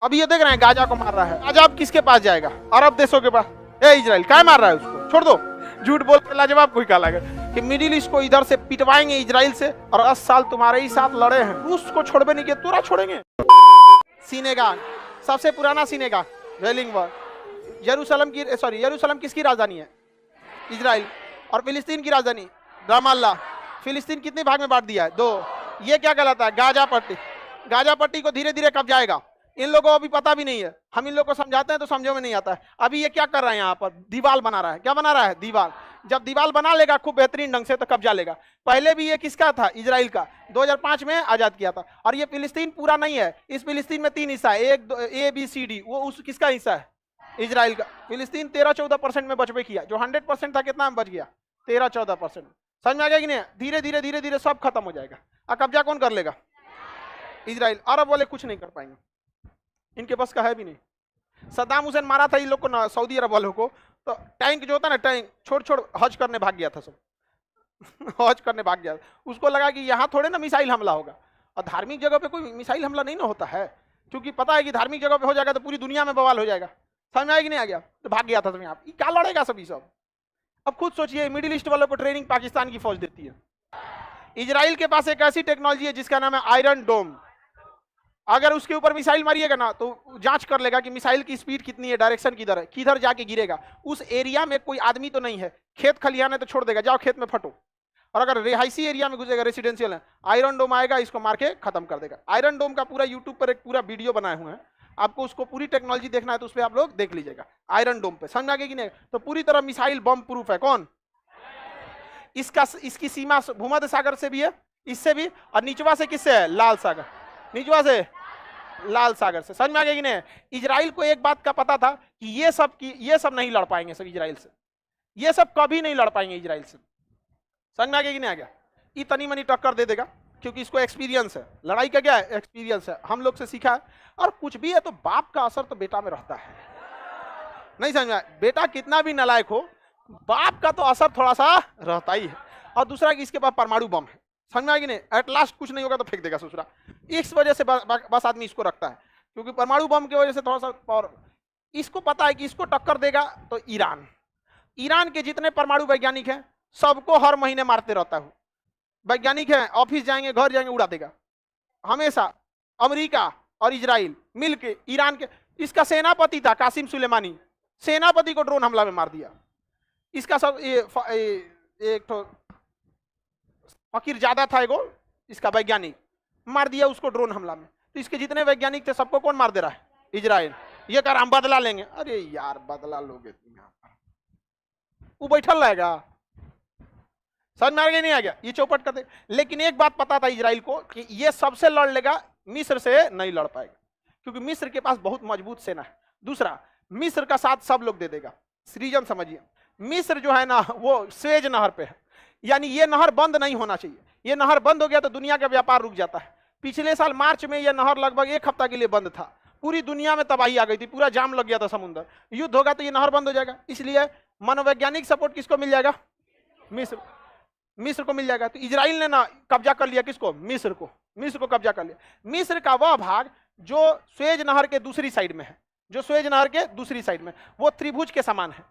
अभी ये देख रहे हैं गाजा को मार रहा है। गाजा अब किसके पास जाएगा? अरब देशों के पास। ए इजराइल क्या मार रहा है उसको? छोड़ दो। झूठ बोल के लाजवाब कोई काला कि मिडिल ईस्ट को इधर से पिटवाएंगे इजराइल से, और 10 साल तुम्हारे ही साथ लड़े हैं, रूस को छोड़बे नहीं किया, तुरा छोड़ेंगे। सिनेगाग सबसे पुराना सिनेगाग, वेलिंग वॉल। यरूशलेम किसकी राजधानी है? इजराइल। और फिलिस्तीन की राजधानी रमाल्ला। फिलिस्तीन कितने भाग में बांट दिया है? 2। ये क्या कहलाता है? गाजा पट्टी। गाजा पट्टी को धीरे धीरे कब जाएगा? इन लोगों को अभी पता भी नहीं है। हम इन लोगों को समझाते हैं तो समझो में नहीं आता है। अभी ये क्या कर रहा है? यहाँ पर दीवार बना रहा है। क्या बना रहा है? दीवार। जब दीवार बना लेगा खूब बेहतरीन ढंग से तो कब्जा लेगा। पहले भी ये किसका था? इजराइल का। 2005 में आजाद किया था। और ये फिलिस्तीन पूरा नहीं है, इस फिलिस्तीन में 3 हिस्सा है, एक ABCD। वो उस किसका हिस्सा है? इजराइल का। फिलिस्तीन 13-14% में बचबे किया। जो 100% था कितना में बच गया? 13-14%। समझ में आ गया कि नहीं? धीरे धीरे धीरे धीरे सब खत्म हो जाएगा। और कब्जा कौन कर लेगा? इजराइल। अरब वाले कुछ नहीं कर पाएंगे, इनके पास का है भी नहीं। सद्दाम हुसैन मारा था इन लोग को ना, सऊदी अरब वालों को, तो टैंक जो होता ना, टैंक छोड़ हज करने भाग गया था सब। हज करने भाग गया। उसको लगा कि यहाँ थोड़े ना मिसाइल हमला होगा। और धार्मिक जगह पे कोई मिसाइल हमला नहीं ना होता है, क्योंकि पता है कि धार्मिक जगह पे हो जाएगा तो पूरी दुनिया में बवाल हो जाएगा। समझ में आया कि नहीं आ गया? तो भाग गया था। यहाँ क्या लड़ेगा सभी सब? अब खुद सोचिए, मिडिल ईस्ट वालों को ट्रेनिंग पाकिस्तान की फौज देती है। इजराइल के पास एक ऐसी टेक्नोलॉजी है जिसका नाम है आयरन डोम। अगर उसके ऊपर मिसाइल मारिएगा ना तो जांच कर लेगा कि मिसाइल की स्पीड कितनी है, डायरेक्शन किधर है, किधर जाके गिरेगा। उस एरिया में कोई आदमी तो नहीं है, खेत खलिहान है तो छोड़ देगा, जाओ खेत में फटो। और अगर रिहायशी एरिया में घुसेगा, रेसिडेंशियल है, आयरन डोम आएगा, इसको मार के खत्म कर देगा। आयरन डोम का पूरा यूट्यूब पर एक पूरा वीडियो बनाए हुए हैं, आपको उसको पूरी टेक्नोलॉजी देखना है तो उस पर आप लोग देख लीजिएगा। आयरन डोम पे समझ आगे कि नहीं? तो पूरी तरह मिसाइल बम प्रूफ है। कौन? इसकी सीमा भूमध्य सागर से भी है, इससे भी, और निचवा से किससे है? लाल सागर। निचवा से लाल सागर से। समझ में आ गया कि नहीं? इजराइल को एक बात का पता था कि ये सब नहीं लड़ पाएंगे सब इजराइल से, ये सब कभी नहीं लड़ पाएंगे इजराइल से। समझ में आ गया कि नहीं आ गया? इतनी मनी टक्कर दे देगा, क्योंकि इसको एक्सपीरियंस है। लड़ाई का क्या है? एक्सपीरियंस है, हम लोग से सीखा है। और कुछ भी है तो बाप का असर तो बेटा में रहता है। नहीं समझ में? बेटा कितना भी नालायक हो, बाप का तो असर थोड़ा सा रहता ही है। और दूसरा कि इसके पास परमाणु बम है। समझ में आएगी नहीं? एट लास्ट कुछ नहीं होगा तो फेंक देगा ससुरा। इस वजह से बस आदमी इसको रखता है, क्योंकि परमाणु बम की वजह से थोड़ा सा पावर। इसको पता है कि इसको टक्कर देगा तो ईरान के जितने परमाणु वैज्ञानिक हैं सबको हर महीने मारते रहता है। वैज्ञानिक है, ऑफिस जाएंगे, घर जाएंगे, उड़ा देगा हमेशा। अमेरिका और इजराइल मिलके ईरान के, इसका सेनापति था कासिम सुलेमानी, सेनापति को ड्रोन हमला में मार दिया। इसका सब एक तो फकीर ज्यादा था एगो, इसका वैज्ञानिक मार दिया उसको ड्रोन हमला में। तो इसके जितने वैज्ञानिक थे सबको कौन मार दे रहा है? इजराइल। ये कर हम बदला लेंगे। अरे यार बदला लोगे तुम? यहाँ पर वो बैठल रहेगा? समझ में आ गया नहीं आ गया? ये चौपट कर दे। लेकिन एक बात पता था इजराइल को कि ये सबसे लड़ लेगा, मिस्र से नहीं लड़ पाएगा, क्योंकि मिस्र के पास बहुत मजबूत सेना है। दूसरा, मिस्र का साथ सब लोग दे देगा। रीजन समझिए, मिस्र जो है ना वो स्वेज नहर पे है, यानी ये नहर बंद नहीं होना चाहिए। ये नहर बंद हो गया तो दुनिया का व्यापार रुक जाता है। पिछले साल मार्च में यह नहर लगभग 1 हफ्ता के लिए बंद था। पूरी दुनिया में तबाही आ गई थी, पूरा जाम लग गया था समुद्र। युद्ध होगा तो ये नहर बंद हो जाएगा। इसलिए मनोवैज्ञानिक सपोर्ट किसको मिल जाएगा? मिस्र को मिल जाएगा। तो इजराइल ने ना कब्जा कर लिया किसको? मिस्र को कब्जा कर लिया। मिस्र का वह भाग जो स्वेज नहर के दूसरी साइड में है, वो त्रिभुज के समान है।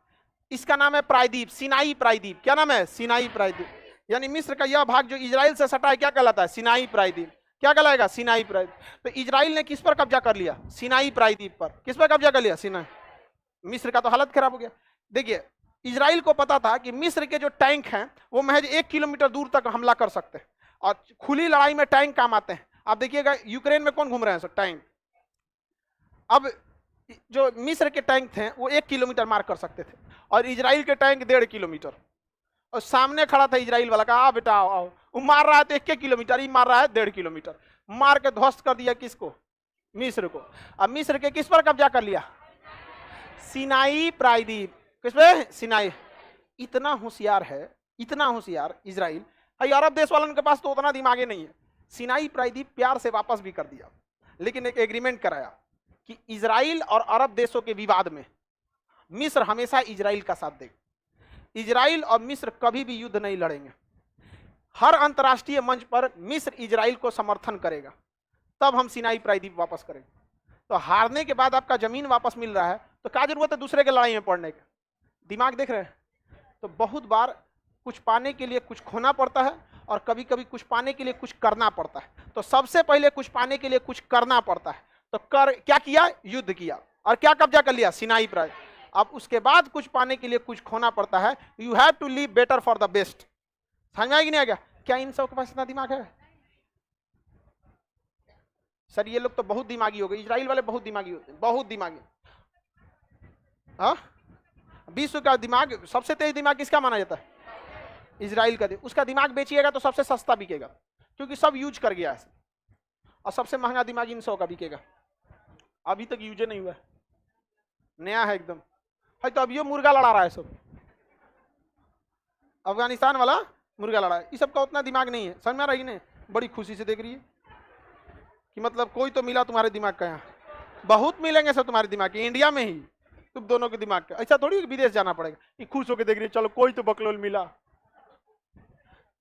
इसका नाम है प्रायद्वीप, सिनाई प्रायद्वीप। क्या नाम है? सिनाई प्रायद्वीप। यानी मिस्र का यह भाग जो इजराइल से सटा है क्या कहलाता है? सिनाई प्रायद्वीप। क्या कहलाएगा? सिनाई प्रायद्वीप। तो इजराइल ने किस पर कब्जा कर लिया? सिनाई प्रायद्वीप पर। किस पर कब्जा कर लिया? सिनाई। मिस्र का तो हालत खराब हो गया। देखिए, इजराइल को पता था कि मिस्र के जो टैंक हैं वो महज 1 किलोमीटर दूर तक हमला कर सकते हैं, और खुली लड़ाई में टैंक काम आते हैं। आप देखिएगा यूक्रेन में कौन घूम रहे हैं सब? टैंक। अब जो मिस्र के टैंक थे वो 1 किलोमीटर मार कर सकते थे, और इजराइल के टैंक 1.5 किलोमीटर। और सामने खड़ा था इजराइल वाला, कहा बेटा आओ। वो मार रहा है तो 1 किलोमीटर, ही मार रहा है 1.5 किलोमीटर। मार के ध्वस्त कर दिया किसको? मिस्र को। अब मिस्र के किस पर कब्जा कर लिया? सिनाई प्रायद्वीप। किस पे? सिनाई। इतना होशियार है, इतना होशियार इजराइल। भाई अरब देश वालों के पास तो उतना दिमाग नहीं है। सिनाई प्रायद्वीप प्यार से वापस भी कर दिया, लेकिन एक एग्रीमेंट कराया कि इजराइल और अरब देशों के विवाद में मिस्र हमेशा इजराइल का साथ देगा। इजराइल और मिस्र कभी भी युद्ध नहीं लड़ेंगे। हर अंतर्राष्ट्रीय मंच पर मिस्र इजराइल को समर्थन करेगा, तब हम सिनाई प्रायद्वीप वापस करेंगे। तो हारने के बाद आपका जमीन वापस मिल रहा है तो क्या जरूरत है दूसरे के लड़ाई में पड़ने का। दिमाग देख रहे हैं। तो बहुत बार कुछ पाने के लिए कुछ खोना पड़ता है और कभी कभी कुछ पाने के लिए कुछ करना पड़ता है। तो सबसे पहले कुछ पाने के लिए कुछ करना पड़ता है। तो क्या किया? युद्ध किया और क्या कब्जा कर लिया? सिनाई प्रायद्वीप। अब उसके बाद कुछ पाने के लिए कुछ खोना पड़ता है। You have to leave better for the best. समझ में आएगी नहीं आ गया? क्या इन सब के पास इतना दिमाग है? सर ये लोग तो बहुत दिमागी हो गए। इजराइल वाले बहुत दिमागी होते हैं, बहुत दिमागी। हाँ, विश्व का दिमाग सबसे तेज दिमाग किसका माना जाता है? इजराइल का। उसका दिमाग बेचिएगा तो सबसे सस्ता बिकेगा क्योंकि सब यूज कर गया है। और सबसे महंगा दिमाग इन 100 का बिकेगा। अभी तक यूज नहीं हुआ है, नया है एकदम है। तो अब ये मुर्गा लड़ा रहा है सब, अफगानिस्तान वाला मुर्गा लड़ा है। इस सब का उतना दिमाग नहीं है। समझ में आ रही नहीं? बड़ी खुशी से देख रही है कि मतलब कोई तो मिला तुम्हारे दिमाग का। यहाँ बहुत मिलेंगे सब तुम्हारे दिमाग के, इंडिया में ही तुम दोनों के दिमाग का। ऐसा थोड़ी विदेश जाना पड़ेगा। ये खुश होकर देख रही है, चलो कोई तो बकलोल मिला।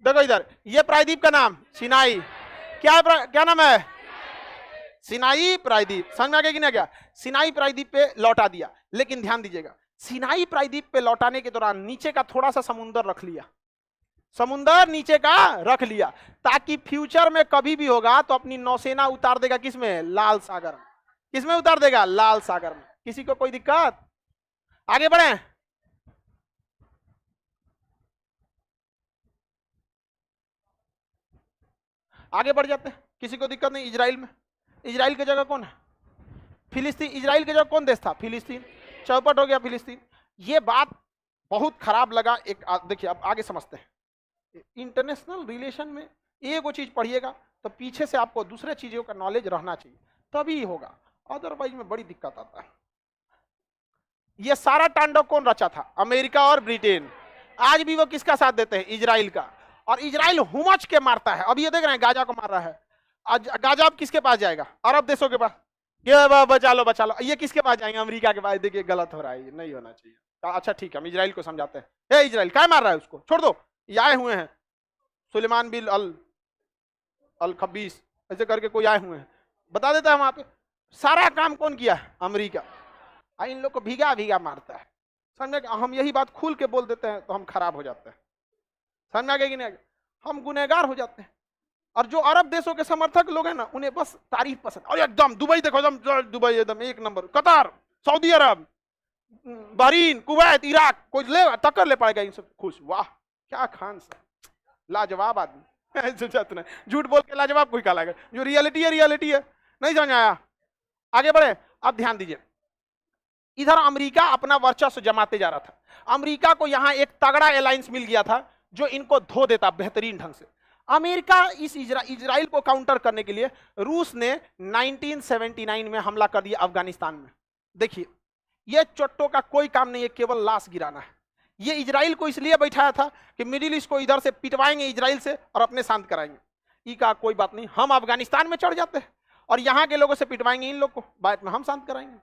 देखो इधर, ये प्रायद्वीप का नाम सिनाई। क्या नाम है? सिनाई प्रायद्वीप। समझ में आ गया कि नहीं गया? सिनाई प्रायद्वीप पे लौटा दिया। लेकिन ध्यान दीजिएगा, सिनाई प्रायद्वीप पे लौटाने के दौरान नीचे का थोड़ा सा समुंदर रख लिया। समुंदर नीचे का रख लिया ताकि फ्यूचर में कभी भी होगा तो अपनी नौसेना उतार देगा किसमें? लाल सागर में। किसमें उतार देगा? लाल सागर में। किसी को कोई दिक्कत? आगे बढ़े। आगे बढ़ जाते हैं, किसी को दिक्कत नहीं। इजराइल में, इजराइल की जगह कौन है? फिलिस्तीन। इजराइल की जगह कौन देश था? फिलिस्तीन। चौपट हो गया फिलिस्तीन। ये बात बहुत खराब लगा। एक देखिए, अब आगे समझते हैं। इंटरनेशनल रिलेशन में एक वो चीज पढ़िएगा तो पीछे से आपको दूसरे चीजों का नॉलेज रहना चाहिए, तभी होगा। अदरवाइज में बड़ी दिक्कत आता है। ये सारा तांडव कौन रचा था? अमेरिका और ब्रिटेन। आज भी वो किसका साथ देते हैं? इजराइल का। और इजराइल हुमच के मारता है। अब ये देख रहे हैं गाजा को मार रहा है। आज गाजा अब किसके पास जाएगा? अरब देशों के पास। बचा लो बचा लो। ये किसके पास जाएंगे? अमेरिका के पास। देखिए गलत हो रहा है, ये नहीं होना चाहिए। अच्छा ठीक है, हम इजराइल को समझाते हैं। ए इजराइल क्या मार रहा है? उसको छोड़ दो। ये आए हुए हैं सुलेमान बिन अल खबीस, ऐसे करके कोई आए हुए हैं। बता देता है वहां पे सारा काम कौन किया है? अमेरिका। इन लोग को भीगा भीगा मारता है। समझे? हम यही बात खुल के बोल देते हैं तो हम खराब हो जाते हैं। समझ में आ गया कि नहीं? हम गुनहगार हो जाते हैं। और जो अरब देशों के समर्थक लोग हैं ना, उन्हें बस तारीफ पसंद। और एकदम दुबई देखो, एकदम दुबई एकदम एक नंबर। कतार, सऊदी अरब, बहरीन, कुवैत, इराक, कोई ले टक्कर ले पाएगा इन सब। खुश, वाह क्या खान साहब, लाजवाब आदमी। झूठ बोल के लाजवाब कोई कहलाएगा? जो रियलिटी है रियलिटी है। नहीं समझ आया? आगे बढ़े। अब ध्यान दीजिए, इधर अमेरिका अपना वर्चस्व जमाते जा रहा था। अमेरिका को यहां एक तगड़ा अलायंस मिल गया था जो इनको धो देता बेहतरीन ढंग से। अमेरिका इस इजराइल को काउंटर करने के लिए रूस ने 1979 में हमला कर दिया अफगानिस्तान में। देखिए, ये चोट्टों का कोई काम नहीं है, केवल लाश गिराना है। ये इजराइल को इसलिए बैठाया था कि मिडिल ईस्ट को इधर से पिटवाएंगे इजराइल से और अपने शांत कराएंगे। ई का कोई बात नहीं, हम अफगानिस्तान में चढ़ जाते हैं और यहां के लोगों से पिटवाएंगे इन लोग को, बाद में हम शांत कराएंगे।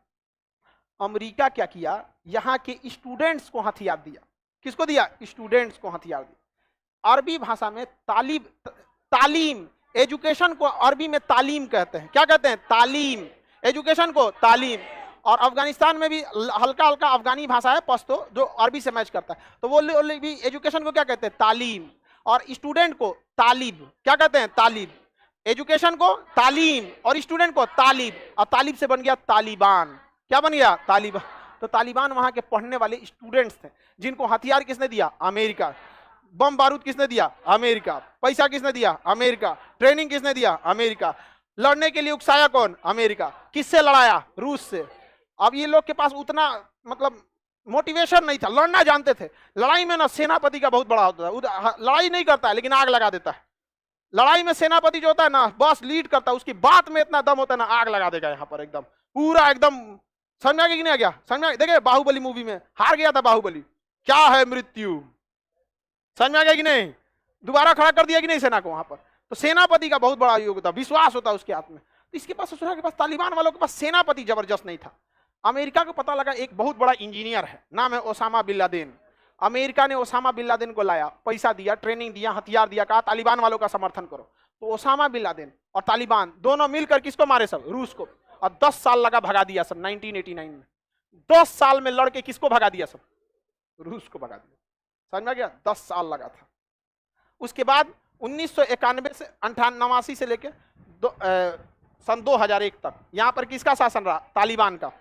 अमेरिका क्या किया? यहां के स्टूडेंट्स को हथियार दिया। किसको दिया? स्टूडेंट्स को हथियार दिया। अरबी भाषा में तालीम, एजुकेशन को अरबी में तालीम कहते हैं। क्या कहते हैं? तालीम। एजुकेशन को तालीम। और अफगानिस्तान में भी हल्का हल्का अफगानी भाषा है पश्तो, जो अरबी से मैच करता है। तो वो भी एजुकेशन को क्या कहते हैं? तालीम। और स्टूडेंट को तालिब। क्या कहते हैं? तालिब। एजुकेशन को तालीम और स्टूडेंट को तालिब। और तालिब से बन गया तालिबान। क्या बन गया? तालिबान। तो तालिबान वहां के पढ़ने वाले स्टूडेंट्स थे जिनको हथियार किसने दिया? अमेरिका। बम बारूद किसने दिया? अमेरिका। पैसा किसने दिया? अमेरिका। ट्रेनिंग किसने दिया? अमेरिका। लड़ने के लिए उकसाया कौन? अमेरिका। किससे लड़ाया? रूस से। अब ये लोग के पास उतना मतलब मोटिवेशन नहीं था, लड़ना जानते थे। लड़ाई में ना सेनापति का बहुत बड़ा होता है, लड़ाई नहीं करता है लेकिन आग लगा देता है। लड़ाई में सेनापति जो होता है ना, बस लीड करता है, उसकी बात में इतना दम होता है ना, आग लगा देगा यहाँ पर एकदम पूरा एकदम। समझ में आ गया कि नहीं आ गया? समझ में? देखिए बाहुबली मूवी में हार गया था बाहुबली, क्या है मृत्यु। समझ में आ गया कि नहीं? दोबारा खड़ा कर दिया कि नहीं सेना को वहां पर। तो सेनापति का बहुत बड़ा योग होता, विश्वास होता है उसके हाथ में। तो इसके पास के पास तालिबान वालों के पास सेनापति जबरदस्त नहीं था। अमेरिका को पता लगा एक बहुत बड़ा इंजीनियर है, नाम है ओसामा बिन लादेन। अमेरिका ने ओसामा बिन लादेन को लाया, पैसा दिया, ट्रेनिंग दिया, हथियार दिया, कहा तालिबान वालों का समर्थन करो। तो ओसामा बिन लादेन और तालिबान दोनों मिलकर किसको मारे? सब रूस को। और 10 साल लगा भगा दिया सब 1989 में। 10 साल में लड़के किसको भगा दिया सब? रूस को भगा दिया। समझ में आ गया? 10 साल लगा था। उसके बाद 1991 से 89 से लेके सन 2001 तक यहां पर किसका शासन रहा? तालिबान का।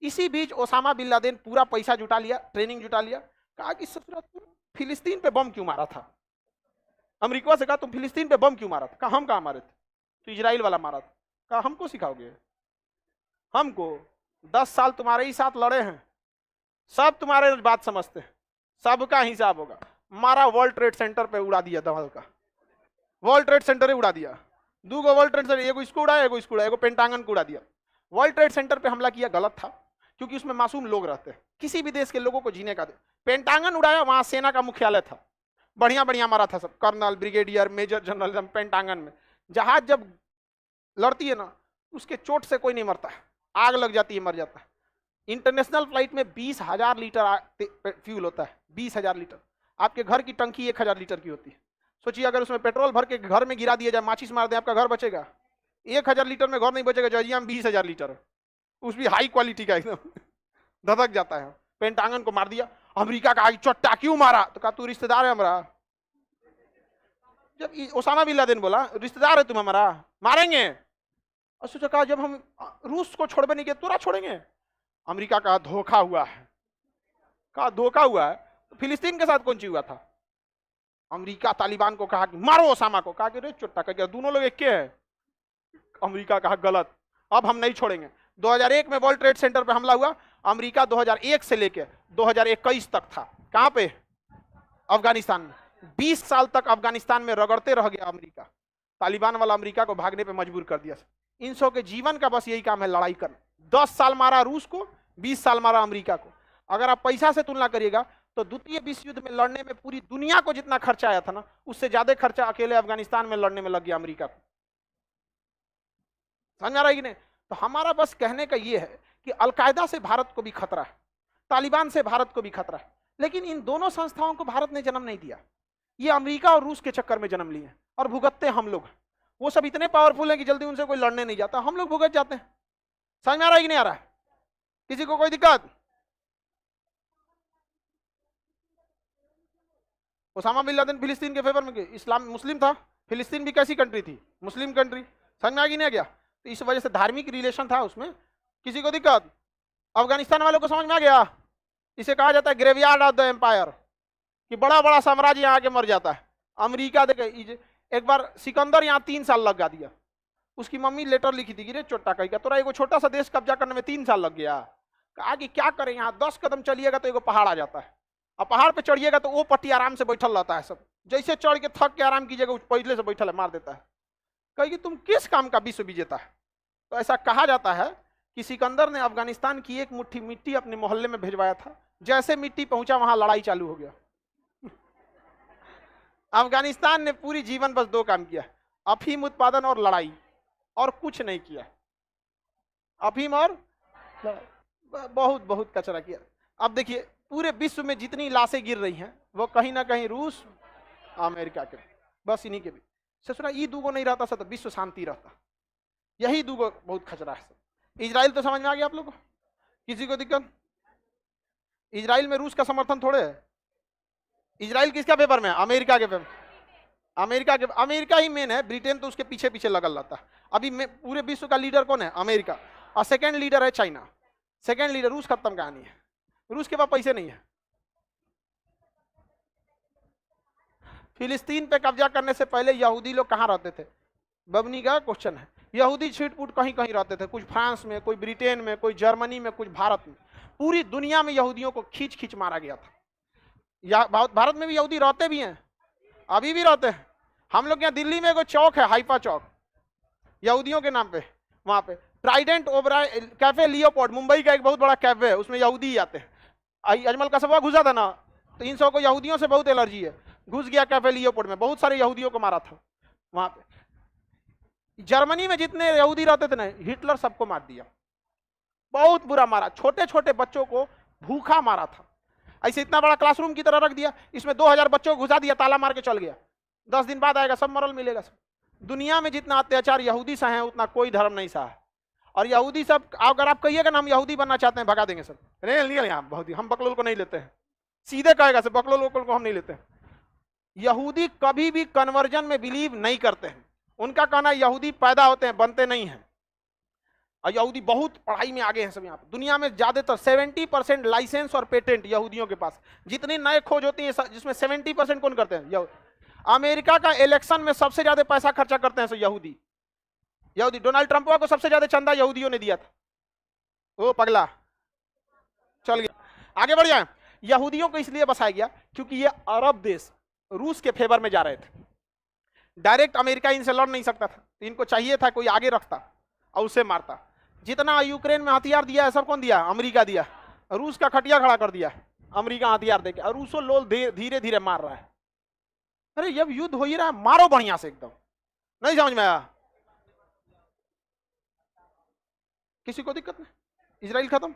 इसी बीच ओसामा बिन लादेन पूरा पैसा जुटा लिया, ट्रेनिंग जुटा लिया, कहा कि तुम फिलिस्तीन पे बम क्यों मारा था? अमेरिका से कहा तुम फिलिस्तीन पे बम क्यों मारा था? कहा हम कहा मारे थे, तो इजराइल वाला मारा था। कहा हमको सिखाओगे? हमको 10 साल तुम्हारे ही साथ लड़े हैं, सब तुम्हारे बात समझते हैं, सबका हिसाब होगा। मारा, वर्ल्ड ट्रेड सेंटर पे उड़ा दिया दमल का, वर्ल्ड ट्रेड सेंटर ही उड़ा दिया। 2 वर्ल्ड ट्रेड सेंटर, एगो इसको उड़ाया, एगो इसको उड़ाया, एगो पेंटागन को उड़ा दिया। वर्ल्ड ट्रेड सेंटर पे हमला किया गलत था, क्योंकि उसमें मासूम लोग रहते हैं, किसी भी देश के लोगों को जीने का दे। पेंटागन उड़ाया, वहां सेना का मुख्यालय था, बढ़िया बढ़िया मारा था सब, colonel, brigadier, major general. Pentagon में जहाज जब लड़ती है ना, उसके चोट से कोई नहीं मरता है, आग लग जाती है, मर जाता है। इंटरनेशनल फ्लाइट में 20,000 लीटर फ्यूल होता है, 20,000 लीटर। आपके घर की टंकी 1,000 लीटर की होती है। सोचिए अगर उसमें पेट्रोल भर के घर में गिरा दिया जाए, माचिस मार दे, आपका घर बचेगा? 1,000 लीटर में घर नहीं बचेगा। जजिया में 20,000 लीटर, उस भी हाई क्वालिटी का, एकदम धधक जाता है। पेंटागन को मार दिया। अमेरिका का चट्टा क्यों मारा? तो कहा तू रिश्तेदार है हमारा। जब ओसामा बिन लादेन बोला रिश्तेदार है तुम हमारा, मारेंगे। और सोचा कहा जब हम रूस को छोड़ने नहीं गए, तुरा छोड़ेंगे? अमेरिका का धोखा हुआ है। कहा धोखा हुआ है तो फिलिस्तीन के साथ कौन चीज हुआ था? अमेरिका तालिबान को कहा कि मारो ओसामा को। कहा कि रे चुट्टा का क्या दोनों लोग एक है? अमेरिका कहा गलत, अब हम नहीं छोड़ेंगे। 2001 में वर्ल्ड ट्रेड सेंटर पे हमला हुआ। अमेरिका 2001 से लेके 2021 तक था। कहां पे? अफगानिस्तान में। 20 साल तक अफगानिस्तान में रगड़ते रह गया अमेरिका। तालिबान वाला अमेरिका को भागने पे मजबूर कर दिया। इन सौ के जीवन का बस यही काम है, लड़ाई करना। 10 साल मारा रूस को, 20 साल मारा अमेरिका को। अगर आप पैसा से तुलना करिएगा तो द्वितीय विश्व युद्ध में लड़ने में पूरी दुनिया को जितना खर्चा आया था ना, उससे ज्यादा खर्चा अकेले अफगानिस्तान में लड़ने में लग गया अमेरिका को। समझ आ रहा है कि नहीं? तो हमारा बस कहने का यह है कि अलकायदा से भारत को भी खतरा है, तालिबान से भारत को भी खतरा है, लेकिन इन दोनों संस्थाओं को भारत ने जन्म नहीं दिया। ये अमेरिका और रूस के चक्कर में जन्म लिए और भुगतते हम लोग। वो सब इतने पावरफुल है कि जल्दी उनसे कोई लड़ने नहीं जाता, हम लोग भुगत जाते हैं। समझ में आ रहा है कि नहीं आ रहा है? किसी को कोई दिक्कत? ओसामा बिन लादेन फिलिस्तीन के फेवर में गए। इस्लाम मुस्लिम था, फिलिस्तीन भी कैसी कंट्री थी? Muslim country. समझ में आ गया नहीं आ गया? तो इस वजह से धार्मिक रिलेशन था उसमें। किसी को दिक्कत? अफगानिस्तान वालों को समझ में आ गया? इसे कहा जाता है ग्रेवयार्ड ऑफ द एम्पायर, कि बड़ा बड़ा साम्राज्य यहाँ आके मर जाता है। अमेरिका देखे, एक बार सिकंदर यहाँ 3 साल लगा दिया। उसकी मम्मी लेटर लिखी थी कि रे चोट्टा कही का तोरा एगो छोटा सा देश कब्जा करने में 3 साल लग गया। कहा कि क्या करें, यहाँ 10 कदम चलिएगा तो एगो पहाड़ आ जाता है, और पहाड़ पे चढ़िएगा तो वो पट्टी आराम से बैठल रहता है। सब जैसे चढ़ के थक के आराम कीजिएगा, पहले से बैठल है, मार देता है। कही कि तुम किस काम का विश्व विजेता है? तो ऐसा कहा जाता है कि सिकंदर ने अफगानिस्तान की एक मुट्ठी मिट्टी अपने मोहल्ले में भेजवाया था। जैसे मिट्टी पहुंचा वहां लड़ाई चालू हो गया। अफगानिस्तान ने पूरी जीवन बस 2 काम किया, अफीम उत्पादन और लड़ाई, और कुछ नहीं किया। अफीम और बहुत बहुत कचरा किया। अब देखिए पूरे विश्व में जितनी लाशें गिर रही हैं वो कहीं ना कहीं रूस, अमेरिका के, बस इन्हीं के भी। ससुरा ये 2 नहीं रहता तो विश्व शांति रहता। यही 2 बहुत खचरा है। इजराइल तो समझ में आ गया आप लोग को? किसी को दिक्कत? इजराइल में रूस का समर्थन थोड़े है। इजराइल किसका पेपर में? अमेरिका के पेपर। अमेरिका ही मेन है, ब्रिटेन तो उसके पीछे पीछे लगल रहता है। अभी पूरे विश्व का लीडर कौन है? अमेरिका। और सेकंड लीडर है चाइना। सेकंड लीडर रूस। खत्म कहानी है। रूस के पास पैसे नहीं है। फिलिस्तीन पे कब्जा करने से पहले यहूदी लोग कहाँ रहते थे? बबनी का क्वेश्चन है। यहूदी छिटपुट कहीं कहीं रहते थे, कुछ फ्रांस में, कोई ब्रिटेन में, कोई जर्मनी में, कुछ भारत में। पूरी दुनिया में यहूदियों को खींच खींच मारा गया था। भारत में भी यहूदी रहते भी हैं, अभी भी रहते हैं। हम लोग यहाँ दिल्ली में एक चौक है, हाइफा चौक, यहूदियों के नाम पे। वहां पे Trident Oberoi cafe Leopold, Mumbai का एक बहुत बड़ा कैफे है, उसमें यहूदी ही आते हैं। अजमल कसबा घुसा था ना, तो इन सबको यहूदियों से बहुत एलर्जी है। घुस गया कैफे लियोपोल्ड में, बहुत सारे यहूदियों को मारा था वहां पे। जर्मनी में जितने यहूदी रहते थे ना, हिटलर सबको मार दिया, बहुत बुरा मारा। छोटे छोटे बच्चों को भूखा मारा था। ऐसे इतना बड़ा क्लासरूम की तरह रख दिया, इसमें 2000 बच्चों को घुसा दिया, ताला मार के चल गया। 10 दिन बाद आएगा, सब मरल मिलेगा सब। दुनिया में जितना अत्याचार यहूदी सहे हैं उतना कोई धर्म नहीं सहा है। और यहूदी सब, अगर आप कहिएगा ना हम यहूदी बनना चाहते हैं, भगा देंगे सब, नहीं नहीं बहुत हम बकलोल को नहीं लेते हैं, सीधे कहेगा सर बकलोल को हम नहीं लेते हैं। यहूदी कभी भी कन्वर्जन में बिलीव नहीं करते हैं, उनका कहना यहूदी पैदा होते हैं, बनते नहीं हैं। और यहूदी बहुत पढ़ाई में आगे हैं सब। यहाँ दुनिया में ज्यादातर 70% लाइसेंस और पेटेंट यहूदियों के पास। जितनी नए खोज होती है जिसमें 70% कौन करते हैं? अमेरिका का इलेक्शन में सबसे ज्यादा पैसा खर्चा करते हैं यहूदी। यहूदी डोनाल्ड ट्रंप को सबसे ज्यादा चंदा यहूदियों ने दिया था। ओ पगला चल गया, आगे बढ़ जाए। यहूदियों को इसलिए बसाया गया क्योंकि ये अरब देश रूस के फेवर में जा रहे थे। डायरेक्ट अमेरिका इनसे लड़ नहीं सकता था, तो इनको चाहिए था कोई आगे रखता और उसे मारता। जितना यूक्रेन में हथियार दिया है सब कौन दिया? अमेरिका दिया। रूस का खटिया खड़ा कर दिया अमेरिका हथियार देके, और रूसो लोग धीरे धीरे मार रहा है। अरे जब युद्ध हो ही रहा है मारो बढ़िया से एकदम। नहीं समझ में आया? किसी को दिक्कत नहीं? इजराइल खत्म।